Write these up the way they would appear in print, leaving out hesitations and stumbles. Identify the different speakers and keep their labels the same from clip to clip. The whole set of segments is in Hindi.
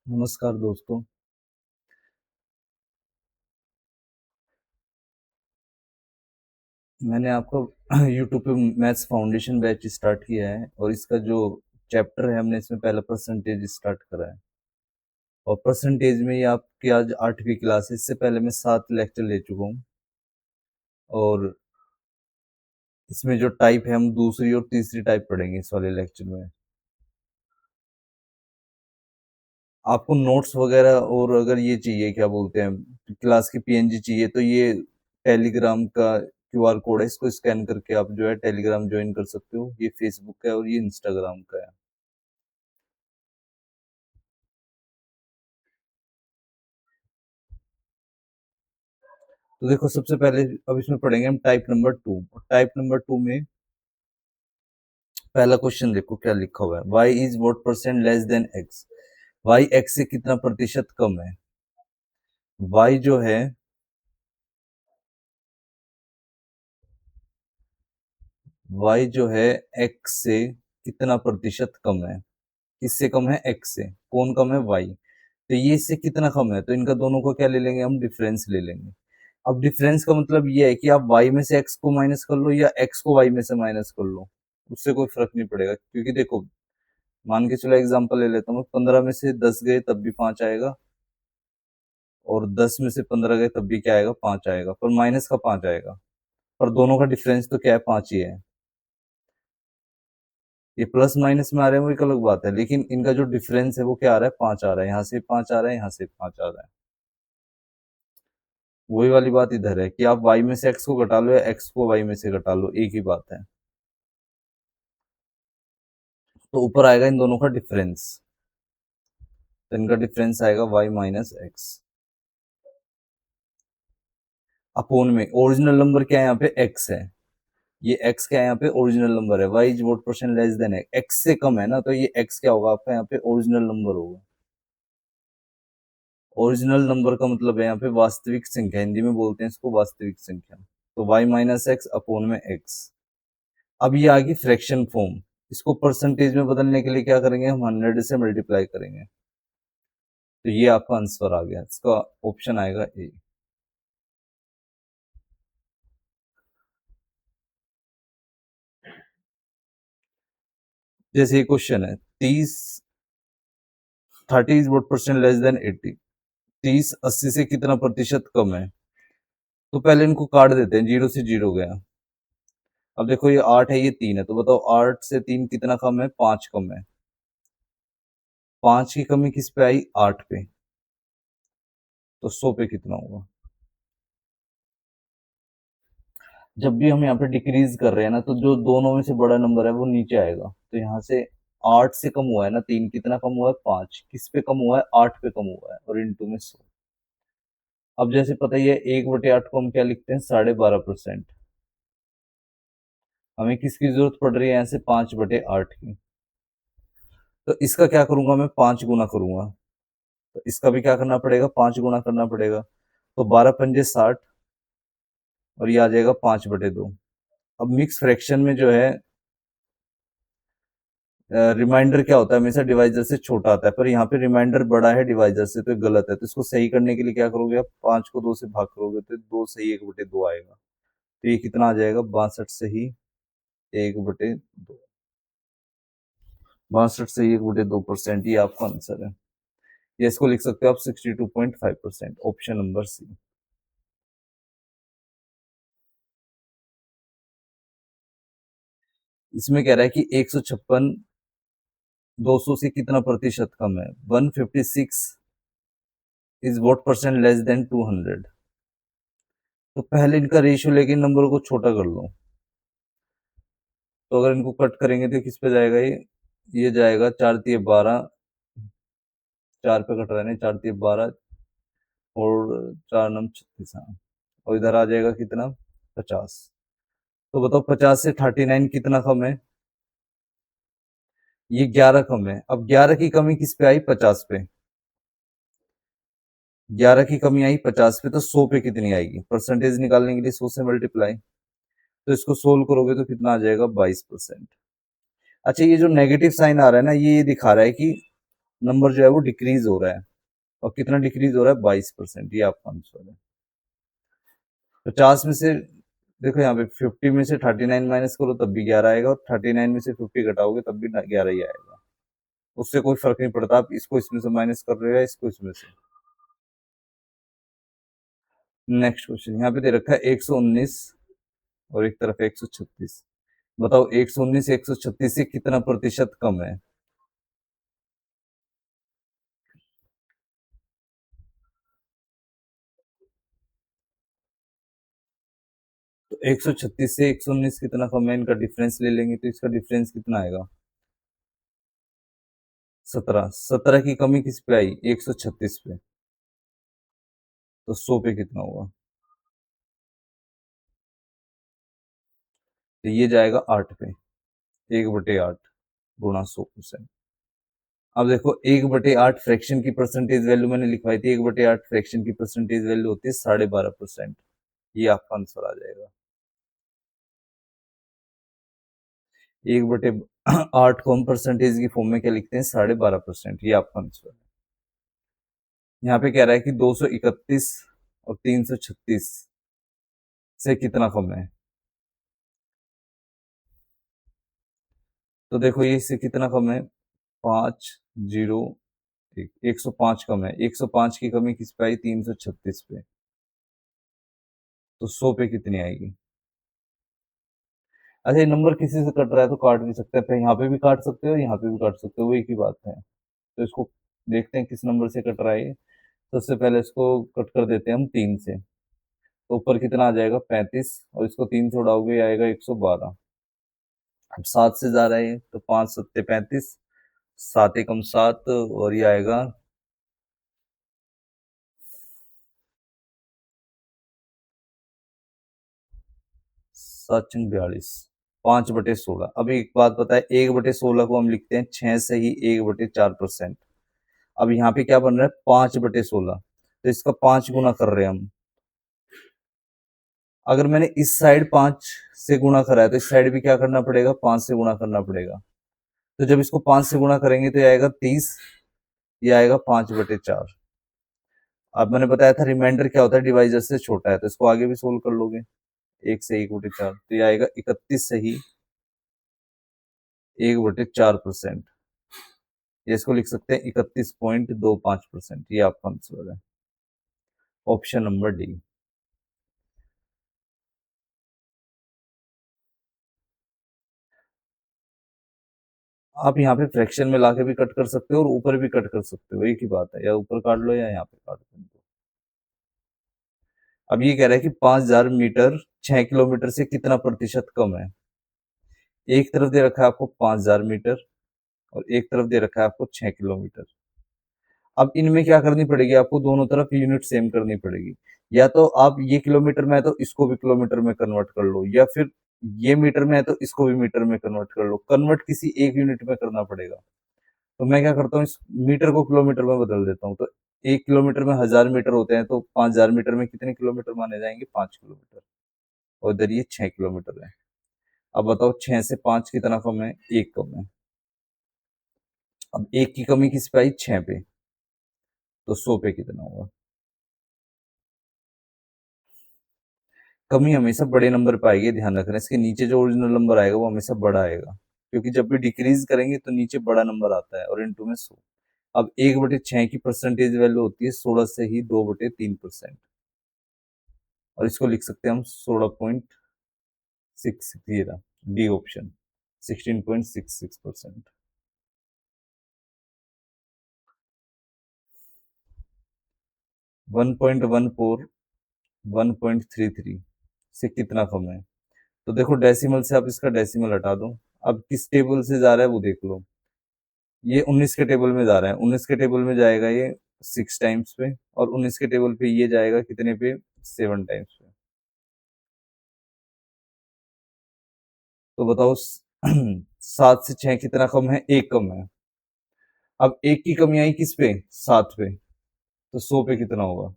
Speaker 1: नमस्कार दोस्तों। मैंने आपको यूट्यूब पे मैथ्स फाउंडेशन बैच स्टार्ट किया है और इसका जो चैप्टर है हमने इसमें पहला परसेंटेज स्टार्ट करा है। और परसेंटेज में ये आपकी आज 8वीं क्लास है। इससे पहले मैं 7 लेक्चर ले चुका हूँ और इसमें जो टाइप है हम दूसरी और तीसरी टाइप पढ़ेंगे इस वाले लेक्चर में। आपको नोट्स वगैरह और अगर ये चाहिए क्या बोलते हैं क्लास की पीएनजी चाहिए तो ये टेलीग्राम का क्यूआर कोड है, इसको स्कैन करके आप जो है टेलीग्राम ज्वाइन कर सकते हो। ये फेसबुक का है और ये इंस्टाग्राम का है। तो देखो सबसे पहले अब इसमें पढ़ेंगे हम टाइप नंबर 2। टाइप नंबर 2 में पहला क्वेश्चन देखो क्या लिखा हुआ है, y is what percent less than x। y x से कितना प्रतिशत कम है। y जो है y जो है x से कितना प्रतिशत कम है। किससे कम है? x से। कौन कम है? y। तो ये इससे कितना कम है तो इनका दोनों को क्या ले लेंगे हम? डिफरेंस ले लेंगे। अब डिफरेंस का मतलब ये है कि आप y में से x को माइनस कर लो या x को y में से माइनस कर लो, उससे कोई फर्क नहीं पड़ेगा। क्योंकि देखो मान के चलो एग्जांपल ले लेता हूँ, 15 में से 10 गए तब भी 5 आएगा और 10 में से 15 गए तब भी क्या आएगा? 5 आएगा, पर माइनस का 5 आएगा। पर दोनों का डिफरेंस तो क्या है? 5 ही है। ये प्लस माइनस में आ रहे हैं वो एक अलग बात है, लेकिन इनका जो डिफरेंस है वो क्या आ रहा है? 5 आ रहा है। यहाँ से 5 आ रहा है, यहाँ से 5 आ रहा है। वही वाली बात इधर है कि आप y में से x को घटा लो या x को y में से घटा लो, एक ही बात है। तो ऊपर आएगा इन दोनों का डिफरेंस, तो इनका डिफरेंस आएगा y माइनस एक्स अपोन में ओरिजिनल नंबर क्या है? यहाँ पे x है। ये x क्या है? यहाँ पे ओरिजिनल नंबर है। y is what percent less than x। x से कम है ना, तो ये x क्या होगा आपका? यहाँ पे ओरिजिनल नंबर होगा। ओरिजिनल नंबर का मतलब है यहाँ पे वास्तविक संख्या, हिंदी में बोलते हैं इसको वास्तविक संख्या। तो y माइनस एक्स अपोन में x। अब ये आ गई फ्रैक्शन फॉर्म। इसको परसेंटेज में बदलने के लिए क्या करेंगे हम? 100 से मल्टीप्लाई करेंगे। तो ये आपका आंसर आ गया, इसका ऑप्शन आएगा ए। जैसे ये क्वेश्चन है 30 is what percent less than 80। 30 80 से कितना प्रतिशत कम है। तो पहले इनको काट देते हैं, 0 से 0 गया। अब देखो ये 8 है, ये 3 है, तो बताओ 8 से 3 कितना कम है? 5 कम है। 5 की कमी किस पे आई? 8 पे। तो 100 पे कितना होगा? जब भी हम यहाँ पे डिक्रीज कर रहे हैं ना, तो जो दोनों में से बड़ा नंबर है वो नीचे आएगा। तो यहाँ से 8 से कम हुआ है ना 3, कितना कम हुआ है? 5। किस पे कम हुआ है? 8 पे कम हुआ है, और इंटू में 100। अब जैसे पता ही है 1/8 को हम क्या लिखते हैं? 12.5%। हमें किसकी जरूरत पड़ रही है यहाँ से? 5/8 की। तो इसका क्या करूंगा मैं? 5 गुना करूंगा। तो इसका भी क्या करना पड़ेगा? 5 गुना करना पड़ेगा। तो 12×5 = 60 और ये आ जाएगा 5/2। अब मिक्स फ्रैक्शन में जो है रिमाइंडर क्या होता है? हमेशा डिवाइजर से छोटा आता है, पर यहाँ पे रिमाइंडर बड़ा है डिवाइजर से, तो गलत है। तो इसको सही करने के लिए क्या करोगे आप? 5 को 2 से भाग करोगे तो 2 सही 1/2 आएगा। तो ये कितना आ जाएगा? 62 सही 1/2। 62 सही 1/2%। ये आपका आंसर है। ये इसको लिख सकते हो आप 62.5%, ऑप्शन नंबर सी। इसमें कह रहा है कि 156 200 से कितना प्रतिशत कम है। 156 is what percent less than 200। तो पहले इनका रेशियो लेके इन नंबरों को छोटा कर लो। तो अगर इनको कट करेंगे तो किस पे जाएगा ये जाएगा 4×3 = 12। 4 पे कट रहा है नहीं, 4×3 = 12 और 4×9 = 36। हाँ, और इधर आ जाएगा कितना? 50। तो बताओ 50 से 39 कितना कम है? ये 11 कम है। अब 11 की कमी किस पे आई? 50 पे। 11 की कमी आई 50 पे, तो 100 पे कितनी आएगी? परसेंटेज निकालने के लिए 100 से मल्टीप्लाई। तो इसको सोल्व करोगे तो कितना आ जाएगा? 22%। अच्छा, ये जो नेगेटिव साइन आ रहा है ना, ये दिखा रहा है कि नंबर जो है वो डिक्रीज हो रहा है। और कितना डिक्रीज हो रहा है? 22%। ये आपका आंसर है। 50 में से देखो यहाँ पे 50 में से 39 माइनस करो तब भी 11 आएगा, और 39 में से 50 घटाओगे तब भी 11 ही आएगा। उससे कोई फर्क नहीं पड़ता आप इसको इसमें से माइनस कर रहे हो या इसको इसमें से। नेक्स्ट क्वेश्चन यहाँ पे दे रखा है 119 और एक तरफ 136। बताओ 119 136 से कितना प्रतिशत कम है? तो 136 से 119 कितना कम है, इनका डिफरेंस ले लेंगे तो इसका डिफरेंस कितना आएगा? 17। 17 की कमी किस पे आई? 136 पे। तो 100 पे कितना होगा? तो ये जाएगा 8 पे। 1/8 गुणा 100%। अब देखो 1/8 फ्रैक्शन की परसेंटेज वैल्यू मैंने लिखवाई थी। 1/8 फ्रैक्शन की परसेंटेज वैल्यू होती है 12.5%। ये आपका आंसर आ जाएगा। 1/8 को हम परसेंटेज की फॉर्म में क्या लिखते हैं? 12.5%। ये आपका आंसर है। यहाँ पे कह रहा है कि 231 और 336 से कितना कम है? तो देखो ये इससे कितना कम है? 501। 105 कम है। 105 की कमी किस पे आई? 336 पे। तो 100 पे कितनी आएगी? अच्छा, ये नंबर किसी से कट रहा है तो काट भी सकते हैं, पे यहाँ पे भी काट सकते हो, यहाँ पे भी काट सकते हो, वो एक ही बात है। तो इसको देखते हैं किस नंबर से कट रहा है ये। सबसे पहले इसको कट कर देते हैं हम 3 से। तो ऊपर कितना आ जाएगा? 35, और इसको 3 से उड़ाओगे ये आएगा 112। अब 7 से जा रहा है ये, तो 5 सत्ते 35, 7 एकम 7, और ये आएगा 7×42। 5/16। अब एक बात बताए, 1/16 को हम लिखते हैं 6 से ही 1/4%। अब यहाँ पे क्या बन रहा है? 5/16। तो इसका 5 गुना कर रहे हैं हम। अगर मैंने इस साइड 5 से गुणा करा है तो इस साइड भी क्या करना पड़ेगा? 5 से गुणा करना पड़ेगा। तो जब इसको 5 से गुणा करेंगे तो ये आएगा 30। ये आएगा 5/4। अब मैंने बताया था रिमाइंडर क्या होता है? डिवाइजर से छोटा है, तो इसको आगे भी सोल्व कर लोगे। 1 से 1/4, तो ये आएगा 31 से ही 1/4%। ये इसको लिख सकते हैं 31.25%। ये आपका आंसर है। Option number D. आप यहाँ पे फ्रैक्शन में लाके भी कट कर सकते हो और ऊपर भी कट कर सकते हो, एक ही बात है। या ऊपर काट लो या यहाँ पे काट दो। अब ये कह रहा है कि 5000 मीटर 6 किलोमीटर से कितना प्रतिशत कम है? एक तरफ दे रखा है आपको 5000 मीटर, और एक तरफ दे रखा है आपको 6 किलोमीटर। अब इनमें क्या करनी पड़ेगी आपको? दोनों तरफ यूनिट सेम करनी पड़ेगी। या तो आप ये किलोमीटर में है तो इसको भी किलोमीटर में कन्वर्ट कर लो, या फिर ये मीटर में है तो इसको भी मीटर में कन्वर्ट कर लो। कन्वर्ट किसी एक यूनिट में करना पड़ेगा। तो मैं क्या करता हूँ, इस मीटर को किलोमीटर में बदल देता हूँ। तो 1 किलोमीटर में 1000 मीटर होते हैं, तो 5000 मीटर में कितने किलोमीटर माने जाएंगे? 5 किलोमीटर। और इधर ये 6 किलोमीटर है। अब बताओ 6 से 5 कितना कम है? 1 कम है। अब 1 की कमी किस पे आई? 6 पे। तो 100 पे कितना होगा? कमी हमेशा बड़े नंबर पे आएगी, ध्यान रखना। इसके नीचे जो ओरिजिनल नंबर आएगा वो हमेशा बड़ा आएगा, क्योंकि जब भी डिक्रीज करेंगे तो नीचे बड़ा नंबर आता है, और इंटू में 100। अब 1/6 की परसेंटेज वैल्यू होती है 16 से ही 2/3%। और इसको लिख सकते हैं हम 16.6, डी ऑप्शन, 16.66%। 1.14, 1.33 से कितना कम है? तो देखो डेसिमल से आप इसका डेसिमल हटा दो। अब किस टेबल से जा रहा है वो देख लो। ये 19 के टेबल में जा रहा है। 19 के टेबल में जाएगा ये 6 टाइम्स पे, और 19 के टेबल पे ये जाएगा कितने पे? 7 टाइम्स पे। तो बताओ 7 से 6 कितना कम है? 1 कम है। अब 1 की कमी आई किस पे? 7 पे। तो 100 पे कितना होगा?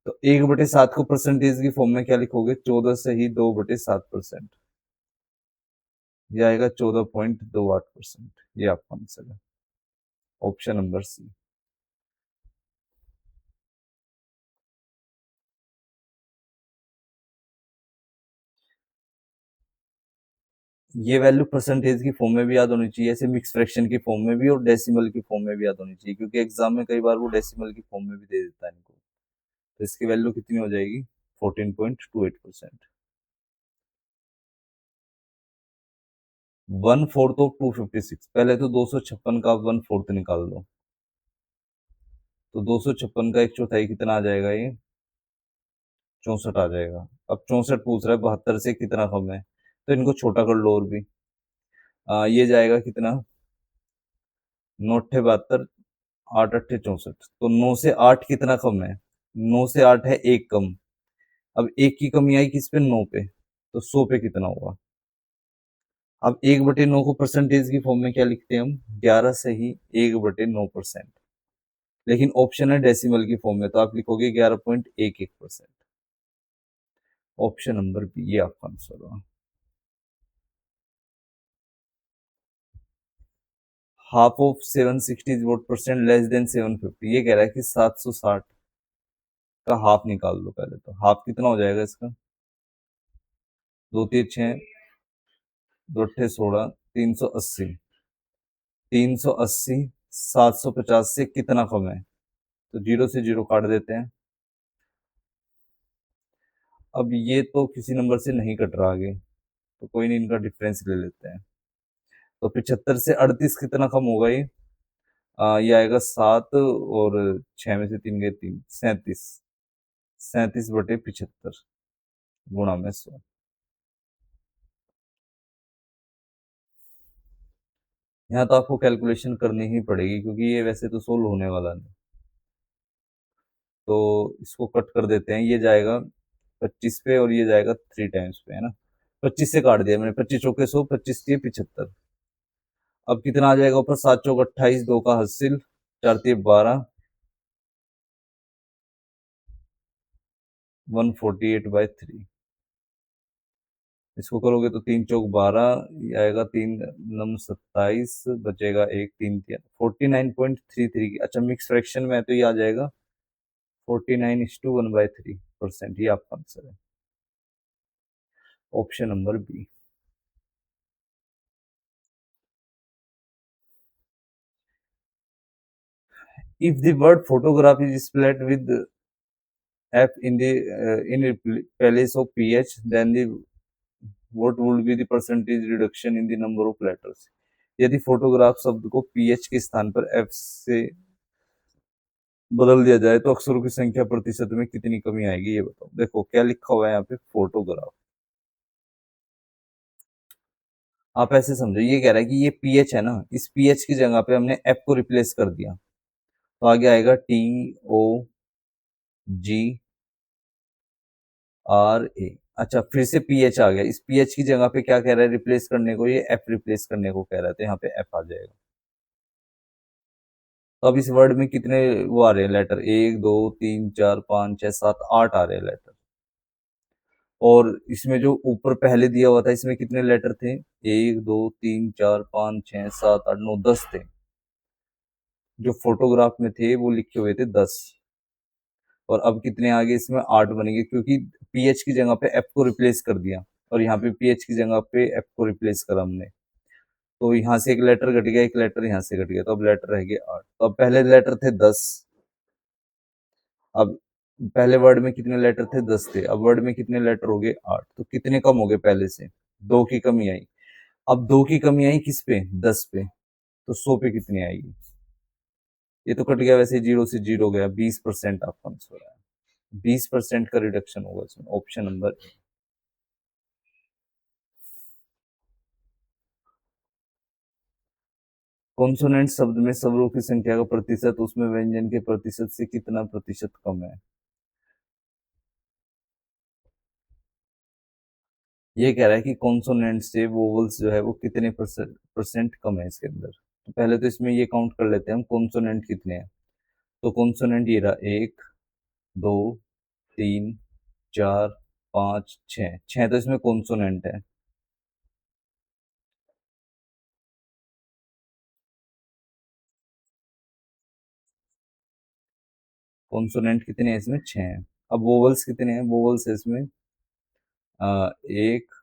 Speaker 1: तो 1/7 को परसेंटेज की फॉर्म में क्या लिखोगे? 14 से ही 2/7%। ये आएगा 14.28%। ये आपका आंसर है। Option number C. ये वैल्यू परसेंटेज की फॉर्म में भी याद होनी चाहिए, ऐसे मिक्स फ्रैक्शन की फॉर्म में भी और डेसिमल की फॉर्म में भी याद होनी चाहिए, क्योंकि एग्जाम में कई बार वो डेसिमल की फॉर्म में भी दे देता है इनको। तो इसकी वैल्यू कितनी हो जाएगी? 14.28%। 1/4 ऑफ 256, पहले तो 256 का आप 1/4 निकाल दो, तो 256 का 1/4 कितना आ जाएगा? ये 64 आ जाएगा। अब 64 पूछ रहा है 72 से कितना कम है, तो इनको छोटा कर लो और भी। ये जाएगा कितना? 9×72, 8×8 = 64, तो 9 से 8 कितना कम है? 9 से 8 है एक कम। अब एक की कमी आई किस पे? 9 पे, तो 100 पे कितना होगा? अब 1/9 को परसेंटेज की फॉर्म में क्या लिखते हैं हम? 11 से ही 1/9%, लेकिन ऑप्शन है डेसिमल की फॉर्म में, तो आप लिखोगे 11.11%। ऑप्शन नंबर बी ये आपका आंसर होगा। Half of 760 is what percent less than 750? ये कह रहा है कि 760 का हाफ निकाल दो पहले, तो हाफ कितना हो जाएगा इसका? 2×3 = 6, 2×8 = 16, 380। 380 750 से कितना कम है? तो जीरो से जीरो काट देते हैं। अब ये तो किसी नंबर से नहीं कट रहा आगे, तो कोई नहीं, इनका डिफरेंस ले लेते हैं। तो 75 से 38 कितना कम होगा ये? ये आएगा 7, और 6 में से 3 गए 3, 37। 37/75 गुणा में 100। यहाँ तो आपको कैलकुलेशन करनी ही पड़ेगी, क्योंकि ये वैसे तो सोल्व होने वाला नहीं। तो इसको कट कर देते हैं, ये जाएगा 25 पे और ये जाएगा 3 टाइम्स पे, है ना। 25 से काट दिया मैंने, 25×4 = 100, 25×3 = 75। अब कितना आ जाएगा ऊपर? 7×4 = 28, 2 का हासिल, 4×3 = 12, 148/3। इसको करोगे तो 3×4 = 12, ये आएगा 3×9 = 27, बचेगा एक, 3×3 49.33। अच्छा मिक्स फ्रैक्शन में है तो ये आ जाएगा 49:1/3%। ये आपका आंसर है, option number B. If the word photograph is spelled with F in the place of PH, then the what would be the percentage reduction in the number of letters? यदि फोटोग्राफ शब्द को पीएच के स्थान पर एफ से बदल दिया जाए तो अक्षरों की संख्या प्रतिशत में कितनी कमी आएगी? ये बताओ। देखो क्या लिखा हुआ है यहाँ पे, फोटोग्राफ। आप ऐसे समझो, ये कह रहा है कि ये पीएच है ना, इस पीएच की जगह पे हमने एफ को रिप्लेस कर दिया, तो आगे आएगा TOGRA। अच्छा फिर से पीएच आ गया, इस पीएच की जगह पे क्या कह रहा है रिप्लेस करने को? ये एफ रिप्लेस करने को कह रहा है, तो यहाँ पे एफ आ जाएगा। तो अब इस वर्ड में कितने वो आ रहे हैं लेटर? 1 2 3 4 5 6 7 8 आ रहे हैं लेटर। और इसमें जो ऊपर पहले दिया हुआ था इसमें कितने लेटर थे? 1 2 3 4 5 6 7 8 9 10 थे। जो फोटोग्राफ में थे वो लिखे हुए थे 10, और अब कितने आगे इसमें 8 बनेंगे, क्योंकि पीएच की जगह पे एफ को रिप्लेस कर दिया, और यहाँ पे पीएच की जगह पे एफ को रिप्लेस करा हमने। तो यहाँ से एक लेटर घट गया, एक लेटर यहाँ से घट गया, तो अब लेटर रह गए 8। तो अब पहले लेटर थे 10, अब पहले वर्ड में कितने लेटर थे? 10 थे, अब वर्ड में कितने लेटर हो गए? 8। तो कितने कम हो गए पहले से? 2 की कमी आई। अब 2 की कमी आई किस पे? 10 पे, तो 100 पे कितनी आएगी? ये तो कट गया, वैसे जीरो से जीरो गया, 20% आपका आंसर है। 20% का रिडक्शन होगा इसमें, ऑप्शन नंबर ए। कॉन्सोनेंट शब्द में स्वरों की संख्या का प्रतिशत उसमें व्यंजन के प्रतिशत से कितना प्रतिशत कम है? ये कह रहा है कि कॉन्सोनेंट से वोवल्स जो है वो कितने परसेंट कम है इसके अंदर। तो पहले तो इसमें ये काउंट कर लेते हैं हम, कॉन्सोनेंट कितने हैं। तो कॉन्सोनेंट ये रहा, 1 2 3 4 5 6, 6 तो इसमें कॉन्सोनेंट है। कॉन्सोनेंट कितने हैं इसमें? 6 हैं। अब वोवल्स कितने हैं? वोवल्स है इसमें 1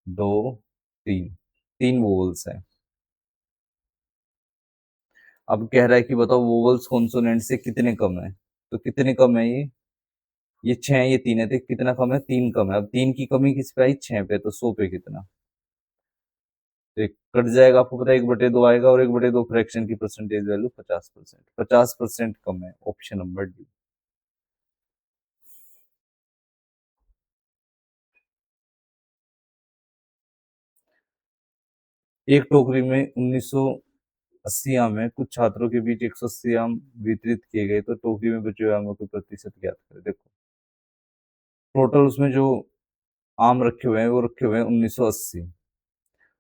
Speaker 1: 2 3, 3 वोवल्स है। अब कह रहा है कि बताओ वोवल्स कॉन्सोनेंट से कितने कम है, तो कितने कम है ये 6 है, ये 3 है, तो कितना कम है? 3 कम है। अब 3 की कमी किस पे आई? 6 पे, तो 100 पे कितना? तो एक कट जाएगा, आपको पता है 1/2 आएगा, और 1/2 फ्रैक्शन की परसेंटेज वैल्यू 50%, 50% कम है। Option number D. एक टोकरी में 1980 आम है, कुछ छात्रों के बीच 180 आम वितरित किए गए, तो टोकरी में बचे हुए आमों के प्रतिशत ज्ञात करें। देखो टोटल उसमें जो आम रखे हुए हैं वो रखे हुए हैं 1980,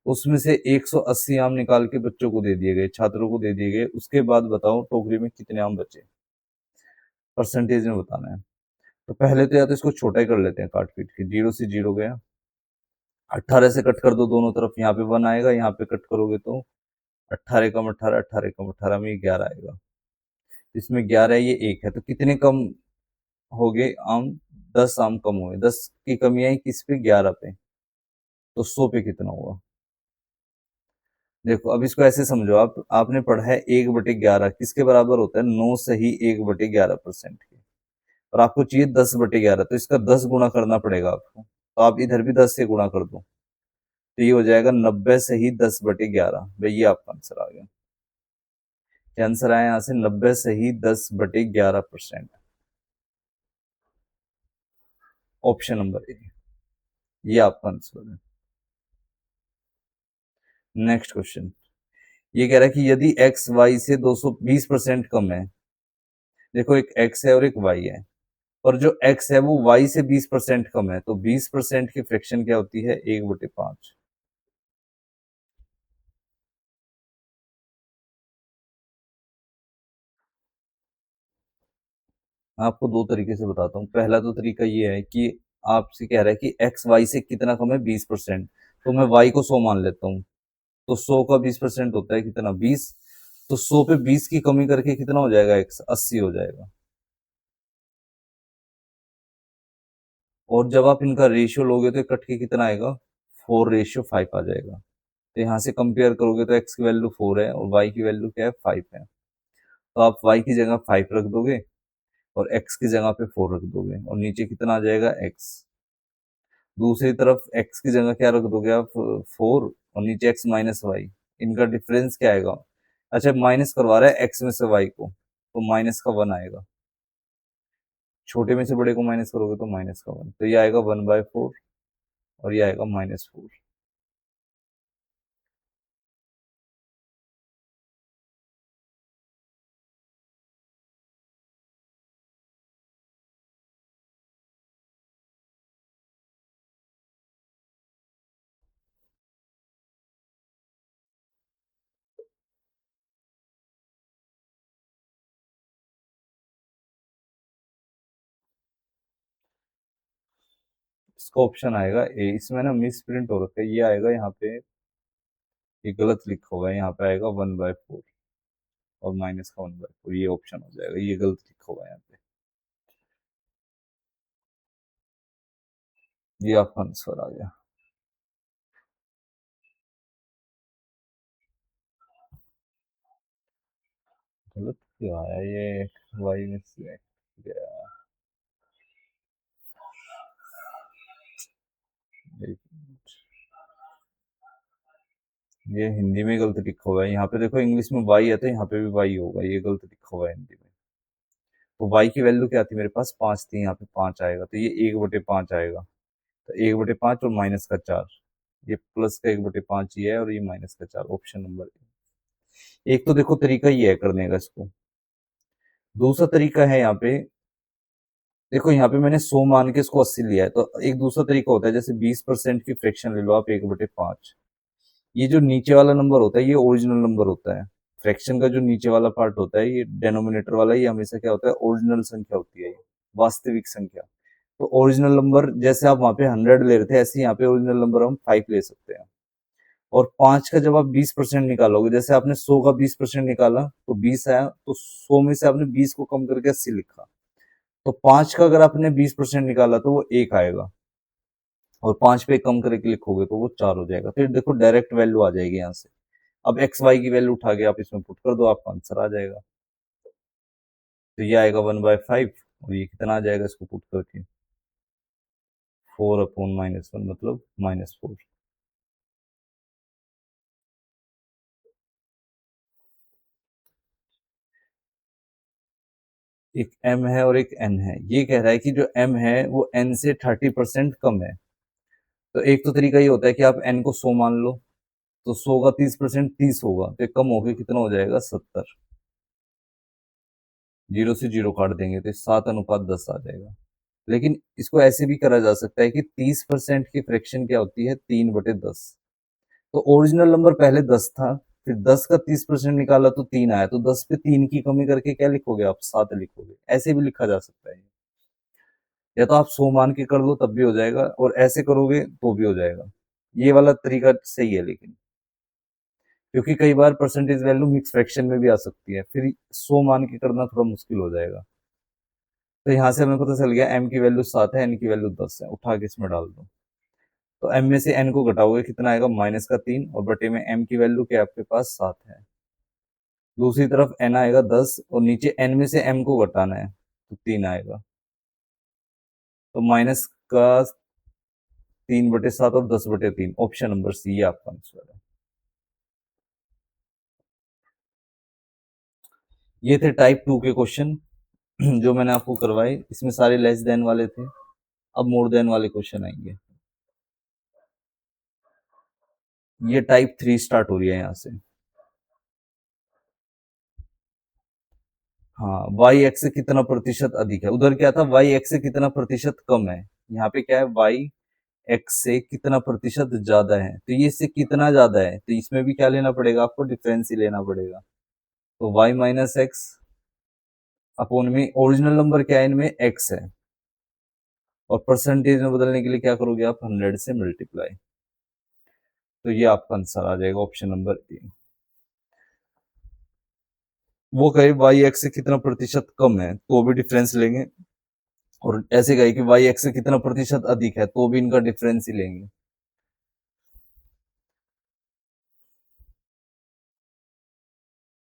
Speaker 1: उसमें से 180 आम निकाल के बच्चों को दे दिए गए, छात्रों को दे दिए गए। उसके बाद बताओ टोकरी में कितने आम बचे, परसेंटेज में बताना है। तो पहले तो या तो इसको छोटा ही कर लेते हैं, काट पीट के। 0 से 0 गया, 18 से कट कर दो दोनों तरफ, यहाँ पे 1 आएगा, यहाँ पे कट करोगे तो 18 कम 18, 18 कम 18 में 11 आएगा। इसमें 11 ये 1 है, तो कितने कम हो गए आम? 10 आम कम हुए। 10 की कमी आई किस पे? 11 पे। तो 100 पे कितना हुआ? देखो अब इसको ऐसे समझो, आपने पढ़ा है 1/11 किसके बराबर होता है? 9 सही 1/11% के। और आपको चाहिए 10/11, तो इसका 10 गुना करना पड़ेगा आपको, तो आप इधर भी 10 से गुणा कर दो, तो ये हो जाएगा 90 सही 10/11। भाई ये आपका आंसर आ गया। क्या आंसर आया यहाँ से? 90 सही 10/11%। ऑप्शन नंबर ए, ये आपका आंसर है। नेक्स्ट क्वेश्चन ये कह रहा है कि यदि एक्स वाई से 220% कम है, देखो एक एक्स है और एक वाई है, और जो एक्स है वो वाई से 20% कम है, तो 20% की फ्रैक्शन क्या होती है? 1/5। आपको दो तरीके से बताता हूँ। पहला तो तरीका ये है कि आपसे कह रहा है कि एक्स वाई से कितना कम है? 20%। तो मैं वाई को 100 मान लेता हूँ, तो 100 का 20% होता है कितना? 20। तो 100 पे 20 की कमी करके कितना हो जाएगा? एक्स 80 हो जाएगा। और जब आप इनका रेशियो लोगे तो कट के कितना आएगा? 4:5 आ जाएगा। तो यहाँ से कंपेयर करोगे तो एक्स की वैल्यू 4 है और वाई की वैल्यू क्या है? 5 है। तो आप वाई की जगह 5 रख दोगे और एक्स की जगह पे 4 रख दोगे, और नीचे कितना आ जाएगा? एक्स। दूसरी तरफ एक्स की जगह क्या रख दोगे आप? 4, और नीचे एक्स माइनस वाई। इनका डिफरेंस क्या आएगा? अच्छा माइनस करवा रहा है एक्स में से वाई को, तो माइनस का 1 आएगा। छोटे में से बड़े को माइनस करोगे तो माइनस का 1, तो ये आएगा 1/4, और ये आएगा -4। इसका ऑप्शन आएगा ए। इसमें ना मिस प्रिंट हो रखा है, ये आएगा यहाँ पे, ये गलत लिखा होगा, यहाँ पे आएगा 1/4 और माइनस का 1/4, ये ऑप्शन हो जाएगा, ये गलत लिखा होगा यहाँ पे। ये आपका आंसर आ गया। गलत क्यों आया ये? वाई में से गया। एक मिनट। ये हिंदी में गलत लिखा हुआ है, यहाँ पे देखो इंग्लिश में वाई है तो यहाँ पे भी वाई होगा, ये गलत लिखा हुआ है हिंदी में। तो वाई की वैल्यू क्या थी मेरे पास? 5 थी, यहाँ पे 5 आएगा, तो ये 1/5 आएगा। तो 1/5 और माइनस का 4, ये प्लस का 1/5 ही है, और ये माइनस का 4। ऑप्शन नंबर एक। तो देखो तरीका ये है करने का इसको। दूसरा तरीका है यहाँ पे, देखो यहाँ पे मैंने 100 मान के इसको 80 लिया है, तो एक दूसरा तरीका होता है, जैसे 20% की फ्रैक्शन ले लो आप 1/5। ये जो नीचे वाला नंबर होता है ये ओरिजिनल नंबर होता है। फ्रैक्शन का जो नीचे वाला पार्ट होता है, ये डेनोमिनेटर वाला, ये हमेशा क्या होता है? ओरिजिनल संख्या होती है, ये वास्तविक संख्या। तो ओरिजिनल नंबर जैसे आप वहां पे 100 ले रहे थे, ऐसे यहाँ पे ओरिजिनल नंबर हम 5 ले सकते हैं। और 5 का जब आप 20% निकालोगे, जैसे आपने 100 का 20% निकाला तो 20 आया, तो 100 में से आपने 20 को कम करके 80 लिखा, तो 5 का अगर आपने 20% निकाला तो वो 1 आएगा, और 5 पे कम करके लिखोगे तो वो 4 हो जाएगा। फिर देखो डायरेक्ट वैल्यू आ जाएगी यहाँ से। अब एक्स वाई की वैल्यू उठा के आप इसमें पुट कर दो, आपका आंसर आ जाएगा। तो ये आएगा 1/5, और ये कितना आ जाएगा इसको पुट करके, 4/-1 मतलब -4। एक m है और एक n है। ये कह रहा है कि जो m है वो n से 30% कम है। तो एक तो तरीका ये होता है कि आप n को 100 मान लो, तो 100 का 30% 30 होगा, तो कम होके कितना हो जाएगा 70। 0 से 0 काट देंगे तो 7/10 आ जाएगा। लेकिन इसको ऐसे भी करा जा सकता है कि 30% की फ्रैक्शन क्या होती है, 3/10। तो ओरिजिनल नंबर पहले 10 था, फिर 10 का 30% निकाला तो 3 आया, तो 10 पे 3 की कमी करके क्या लिखोगे आप, 7 लिखोगे। ऐसे भी लिखा जा सकता है, या तो आप 100 मान के कर लो तब भी हो जाएगा, और ऐसे करोगे तो भी हो जाएगा। ये वाला तरीका सही है, लेकिन क्योंकि कई बार परसेंटेज वैल्यू मिक्स फ्रैक्शन में भी आ सकती है, फिर 100 मान के करना थोड़ा मुश्किल हो जाएगा। तो यहाँ से हमें पता चल गया m की वैल्यू 7 है, n की वैल्यू 10 है, उठा के इसमें डाल दो। तो m में से n को घटाओगे कितना आएगा, -3, और बटे में m की वैल्यू क्या आपके पास 7 है। दूसरी तरफ n आएगा 10, और नीचे n में से m को घटाना है तो 3 आएगा। तो माइनस का 3/7 और 10/3, ऑप्शन नंबर सी, ये आपका आंसर है। ये थे टाइप 2 के क्वेश्चन जो मैंने आपको करवाए। इसमें सारे लेस देन वाले थे। अब मोर देन वाले क्वेश्चन आएंगे। ये टाइप 3 स्टार्ट हो रही है यहाँ से। हाँ, वाई एक्स से कितना प्रतिशत अधिक है। उधर क्या था, वाई एक्स से कितना प्रतिशत कम है। यहाँ पे क्या है, वाई एक्स से कितना प्रतिशत ज्यादा है। तो ये इससे कितना ज्यादा है, तो इसमें भी क्या लेना पड़ेगा आपको, डिफरेंस ही लेना पड़ेगा। तो वाई माइनस एक्स अपॉन में ओरिजिनल नंबर क्या है, इनमें एक्स है, और परसेंटेज में बदलने के लिए क्या करोगे आप, 100 से मल्टीप्लाई। तो ये आपका आंसर आ जाएगा, ऑप्शन नंबर ए। वो कहे वाई एक्स से कितना प्रतिशत कम है तो भी डिफरेंस लेंगे, और ऐसे कहे कि वाई एक्स से कितना प्रतिशत अधिक है तो भी इनका डिफरेंस ही लेंगे।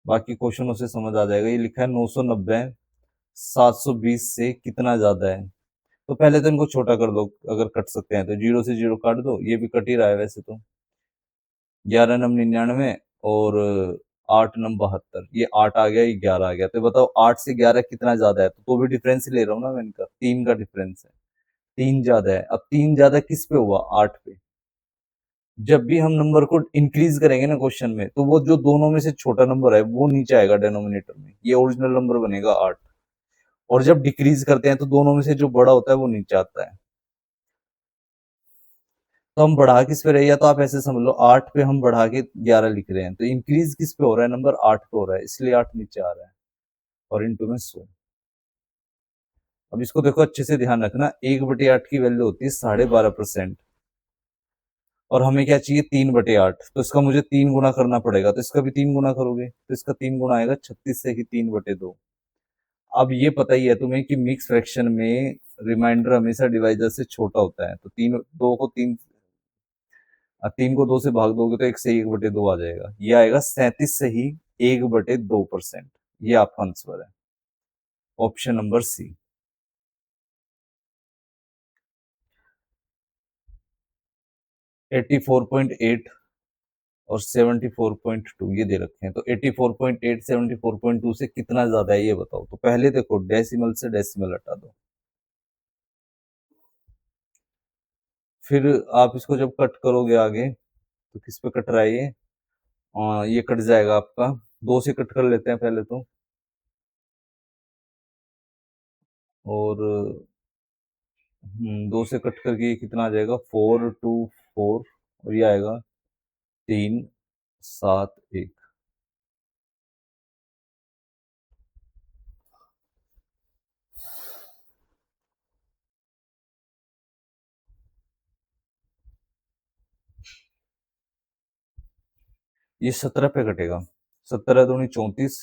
Speaker 1: बाकी क्वेश्चनों से समझ आ जाएगा। ये लिखा है 990 720 से कितना ज्यादा है। तो पहले तो इनको छोटा कर दो, अगर कट सकते हैं तो 0 से 0 काट दो। ये भी कट ही रहा है वैसे तो। 11 9 99 और 8 9 72, ये 8 आ गया, ये 11 आ गया। तो बताओ 8 से 11 कितना ज्यादा है, तो भी डिफरेंस ही ले रहा हूँ ना मैं इनका, 3 का डिफरेंस है। 3 ज्यादा है। अब 3 ज्यादा किस पे हुआ, 8 पे। जब भी हम नंबर को इंक्रीज करेंगे ना क्वेश्चन में, तो वो जो दोनों में से छोटा नंबर है वो नीचे आएगा डिनोमिनेटर में, ये ओरिजिनल नंबर बनेगा 8। और जब डिक्रीज करते हैं तो दोनों में से जो बड़ा होता है वो नीचे आता है। तो हम बढ़ा किस पे रहे, या तो आप ऐसे समझ लो 8 पे हम बढ़ा के 11 लिख रहे हैं, तो इंक्रीज किस पे हो रहा है, नंबर 8 पे हो रहा है, इसलिए 8 नीचे आ रहा है, और इंटू में 100। अब इसको देखो अच्छे से ध्यान रखना, 1/8 की वैल्यू होती है 12.5%, और हमें क्या चाहिए, 3/8। तो इसका मुझे 3 गुना करना पड़ेगा, तो इसका भी 3 गुना करोगे तो इसका 3 गुना आएगा 36 से ही 3/2। अब ये पता ही है तुम्हें कि मिक्स फ्रैक्शन में रिमाइंडर हमेशा डिवाइजर से छोटा होता है। तो 3 को 2 से भाग दोगे तो 1 से 1/2 आ जाएगा। ये आएगा 37 से ही 1/2%। ये आपका आंसर है, ऑप्शन नंबर सी। 84.8 और 74.2 ये दे रखे हैं। तो 84.8 74.2 से कितना ज्यादा है ये बताओ। तो पहले देखो डेसिमल से डेसिमल हटा दो, फिर आप इसको जब कट करोगे आगे तो किस पे कट रहा है ये, ये कट जाएगा आपका, 2 से कट कर लेते हैं पहले तो। और 2 से कट करके ये कितना आ जाएगा, 4 2 4, और ये आएगा 3 7 1। ये 17 पे कटेगा, 17 दूनी 34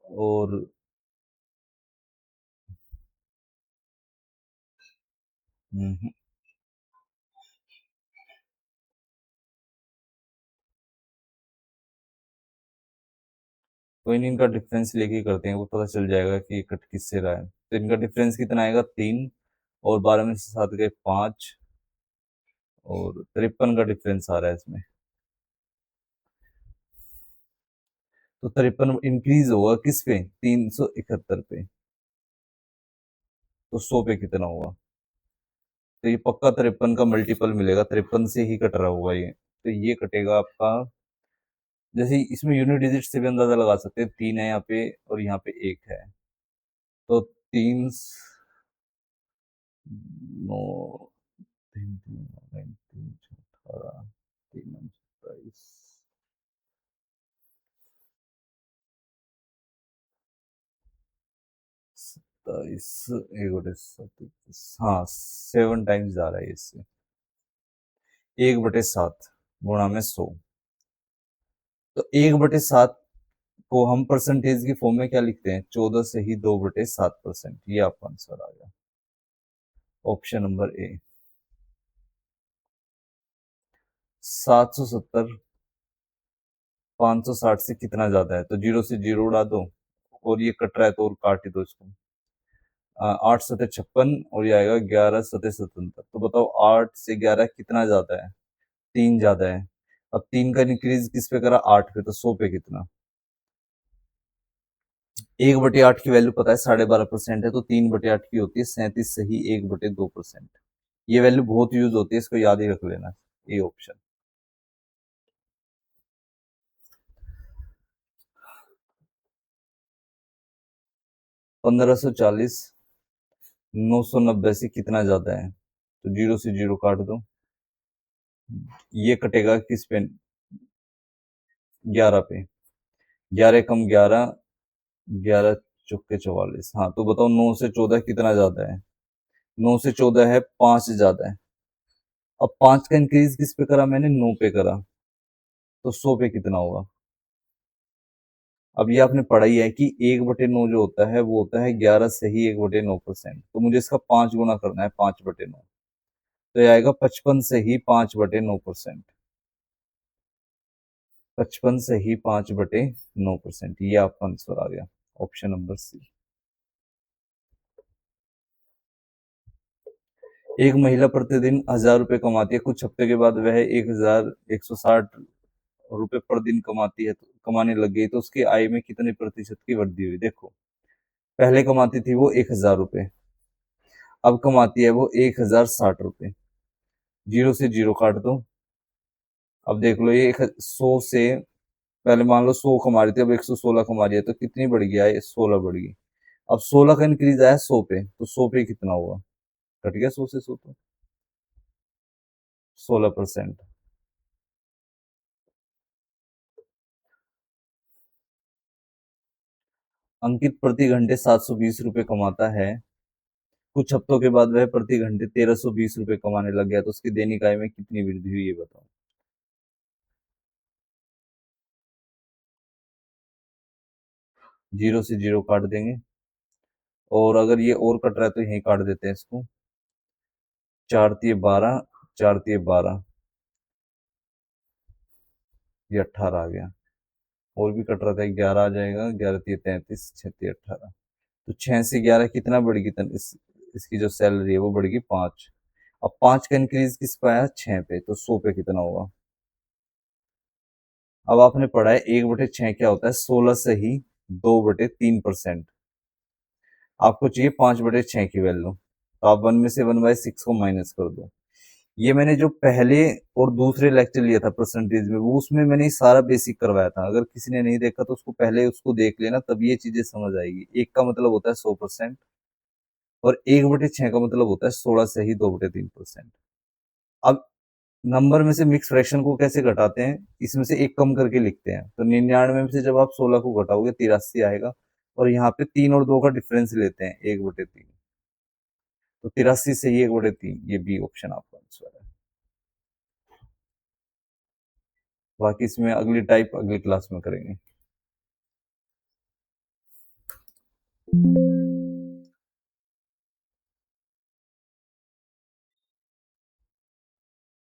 Speaker 1: और कोई नहीं, इनका डिफरेंस लेके ही करते हैं, वो पता चल जाएगा कि ये कट किससे रहा है। तो इनका डिफरेंस कितना आएगा, 3, और 12 में से 7 गए 5, और 53 का डिफरेंस आ रहा है इसमें। तो 53 इंक्रीज होगा किस पे, 371 पे, तो 100 पे कितना होगा। तो ये पक्का 53 का मल्टीपल मिलेगा, 53 से ही कट रहा होगा ये। तो ये कटेगा आपका, जैसे इसमें यूनिट डिजिट से भी अंदाजा लगा सकते हैं, 3 है यहाँ पे और यहाँ पे 1 है, तो 3 9 3 3 9 3 18 3 9 27 27 एक बटे 37, हाँ 7 टाइम्स जा रहा है इससे, 1/7 गुणा में 100। तो 1/7 को हम परसेंटेज की फॉर्म में क्या लिखते हैं, 14 से ही 2/7%। ये आपका आंसर आ गया, ऑप्शन नंबर ए। 770 560 से कितना ज्यादा है, तो 0 से 0 उड़ा दो, और ये कट रहा है तो और काट ही दो इसको। 8 सतह 56 और ये आएगा 11 सतह 77। तो बताओ 8 से 11 कितना ज्यादा है, 3 ज्यादा है। अब 3 का इंक्रीज किस पे करा, 8 पे, तो 100 पे कितना। 1/8 की वैल्यू पता है 12.5% है, तो 3/8 की होती है 37 से ही 1/2%। ये वैल्यू बहुत यूज होती है, इसको याद ही रख लेना, ये ऑप्शन। 1540 990 से कितना ज्यादा है, तो 0 से 0 काट दो, ये कटेगा किस पे, 11 पे, 11 कम 11, 11 चौके 44। हाँ तो बताओ 9 से 14 कितना ज्यादा है, 9 से 14 है 5 ज्यादा है। अब 5 का इंक्रीज किस पे करा मैंने, 9 पे करा, तो 100 पे कितना होगा। अब ये आपने पढ़ा ही है कि 1/9 जो होता है वो होता है 11 से ही 1/9%, तो मुझे इसका 5 गुना करना है, 5/9, तो ये आएगा 55 से ही 5/9%। 55 से ही 5/9%, ये आपका आंसर आ गया, ऑप्शन नंबर सी। एक महिला प्रतिदिन 1,000 रुपए कमाती है, कुछ हफ्ते के बाद वह 1,160 रुपए पर दिन कमाती है, तो कमाने लग गई, तो उसकी आय में कितने प्रतिशत की वृद्धि हुई। देखो, पहले कमाती थी वो 1,000 रुपए, अब कमाती है वो 1,060 रुपए, 0 से 0 काट दो। अब देख लो, ये 100 से, पहले मान लो 100 कमा रही थी, अब 116 कमा रही है, तो कितनी बढ़ गया है, 16 बढ़ गई। अब 16 का इंक्रीज आया 100 पे, तो 100 पे कितना हुआ, कट गया 100 से 100, तो 16%। अंकित प्रति घंटे 720 रुपए कमाता है, कुछ हफ्तों के बाद वह प्रति घंटे 1,320 रुपए कमाने लग गया, तो उसकी दैनिक आय में कितनी वृद्धि हुई, ये बताओ। 0 से 0 काट देंगे, और अगर ये और कट रहा है तो यहीं काट देते हैं इसको। 4×3 = 12, 4×3 = 12, ये 18 आ गया। और भी कट रहा था, 11 आ जाएगा, 11×3 = 33, 6×3 = 18। तो 6 से 11 कितना बढ़ेगी, इसकी जो सैलरी है वो बढ़ेगी 5। अब 5 का इंक्रीज किस पे आया, 6 पे, तो 100 पे कितना होगा। अब आपने पढ़ा है 1/6 क्या होता है, 16 से ही 2/3%। आपको चाहिए 5/6 की वैल्यू, तो आप 1 में से 1/6 को माइनस कर दो। ये मैंने जो पहले और दूसरे लेक्चर लिया था परसेंटेज में, वो उसमें मैंने सारा बेसिक करवाया था। अगर किसी ने नहीं देखा तो उसको पहले उसको देख लेना, तब ये चीजें समझ आएगी। एक का मतलब होता है 100%, और 1/6 का मतलब होता है 16 से ही 2/3%। अब नंबर में से मिक्स फ्रैक्शन को कैसे घटाते हैं, इसमें से एक कम करके लिखते हैं। तो 99 में से जब आप 16 को घटाओगे 83 आएगा, और यहाँ पे 3 और 2 का डिफरेंस लेते हैं, 1/3, तो 83 से ही 1/3, ये बी ऑप्शन आपका आंसर है। बाकी इसमें अगली टाइप अगली क्लास में करेंगे।